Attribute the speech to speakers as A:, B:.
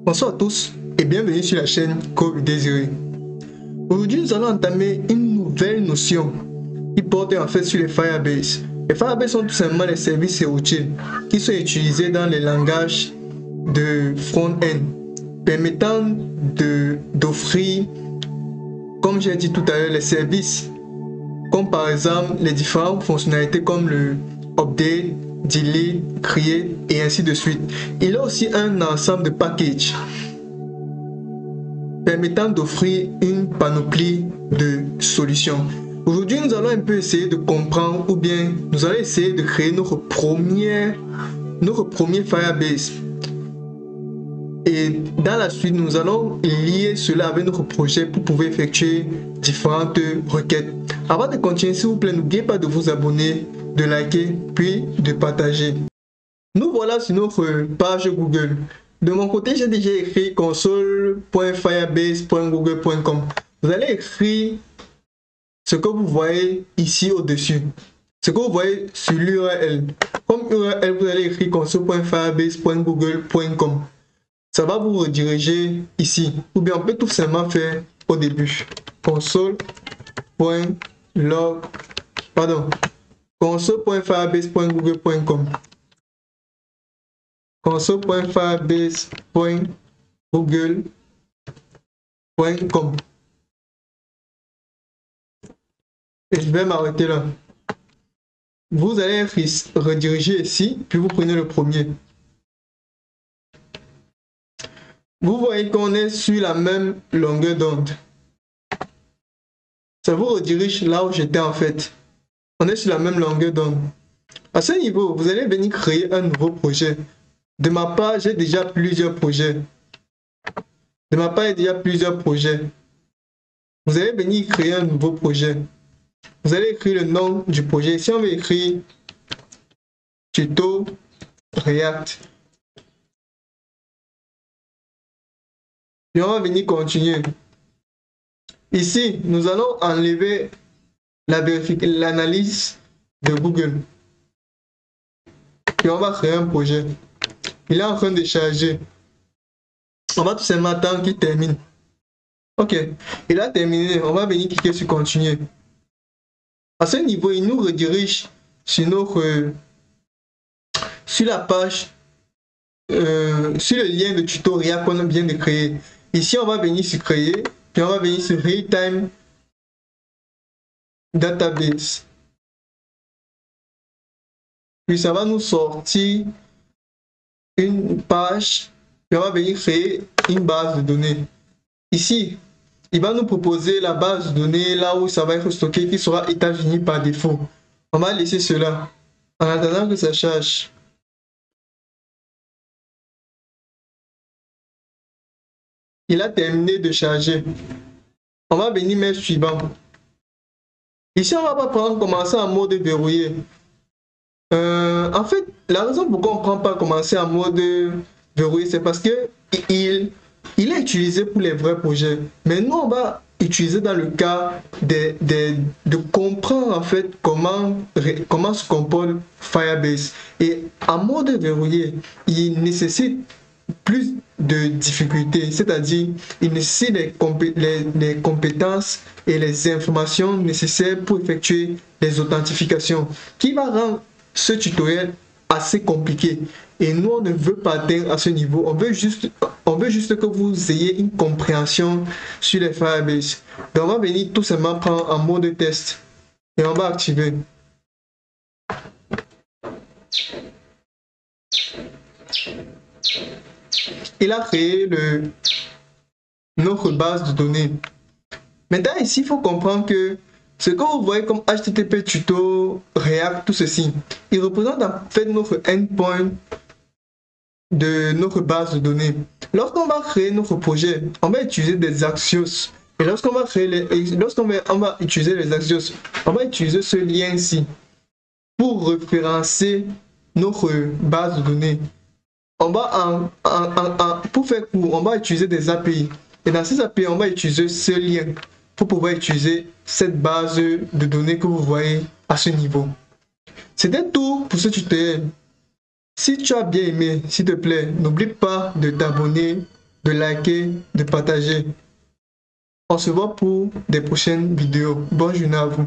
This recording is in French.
A: Bonsoir à tous et bienvenue sur la chaîne Code Désiré. Aujourd'hui, nous allons entamer une nouvelle notion qui porte en fait sur les Firebase. Les Firebase sont tout simplement les services routiers qui sont utilisés dans les langages de front-end, permettant d'offrir, comme j'ai dit tout à l'heure, les services comme par exemple les différentes fonctionnalités comme le update, delete, create et ainsi de suite. Il y a aussi un ensemble de packages permettant d'offrir une panoplie de solutions. Aujourd'hui, nous allons un peu essayer de comprendre ou bien nous allons essayer de créer notre premier Firebase. Et dans la suite, nous allons lier cela avec notre projet pour pouvoir effectuer différentes requêtes. Avant de continuer, s'il vous plaît, n'oubliez pas de vous abonner, de liker, puis de partager. Nous voilà sur notre page Google. De mon côté, j'ai déjà écrit console.firebase.google.com. Vous allez écrire ce que vous voyez ici au-dessus. Ce que vous voyez sur l'URL. Comme URL, vous allez écrire console.firebase.google.com. Ça va vous rediriger ici. Ou bien on peut tout simplement faire au début. console.firebase.google.com. console.firebase.google.com. Et je vais m'arrêter là. Vous allez être redirigé ici, puis vous prenez le premier. Vous voyez qu'on est sur la même longueur d'onde. Ça vous redirige là où j'étais en fait. On est sur la même longueur d'onde. À ce niveau, vous allez venir créer un nouveau projet. De ma part, j'ai déjà plusieurs projets. Vous allez venir créer un nouveau projet. Vous allez écrire le nom du projet. Si on veut écrire tuto React. Et on va venir continuer. Ici, nous allons enlever l'analyse de Google. Et on va créer un projet. Il est en train de charger. On va tout simplement attendre qu'il termine. Ok, il a terminé. On va venir cliquer sur continuer. À ce niveau, il nous redirige sur la page, sur le lien de tutoriel qu'on vient de créer. Ici, on va venir sur créer, puis on va venir sur Real-Time Database. Puis ça va nous sortir une page, puis on va venir créer une base de données. Ici, il va nous proposer la base de données là où ça va être stocké qui sera États-Unis par défaut. On va laisser cela en attendant que ça charge. Il a terminé de charger. On va venir mettre suivant. Ici, on va pas commencer en mode verrouillé. En fait, la raison pourquoi on ne prend pas commencer en mode verrouillé, c'est parce que il est utilisé pour les vrais projets. Mais nous, on va utiliser dans le cas de comprendre en fait comment se comporte Firebase. Et en mode verrouillé, il nécessite plus de difficultés, c'est-à-dire il nécessite les compétences et les informations nécessaires pour effectuer les authentifications, qui va rendre ce tutoriel assez compliqué. Et nous, on ne veut pas atteindre à ce niveau. On veut juste que vous ayez une compréhension sur les Firebase. Donc, on va venir tout simplement prendre en mode test et on va activer. Il a créé notre base de données. Maintenant, ici, il faut comprendre que ce que vous voyez comme HTTP tuto, React, tout ceci, il représente en fait notre endpoint de notre base de données. Lorsqu'on va créer notre projet, on va utiliser des Axios. Et lorsqu'on va utiliser les Axios, on va utiliser ce lien-ci pour référencer notre base de données. On va pour faire court, on va utiliser des API. Et dans ces API, on va utiliser ce lien pour pouvoir utiliser cette base de données que vous voyez à ce niveau. C'était tout pour ce tutoriel. Si tu as bien aimé, s'il te plaît, n'oublie pas de t'abonner, de liker, de partager. On se voit pour des prochaines vidéos. Bonne journée à vous.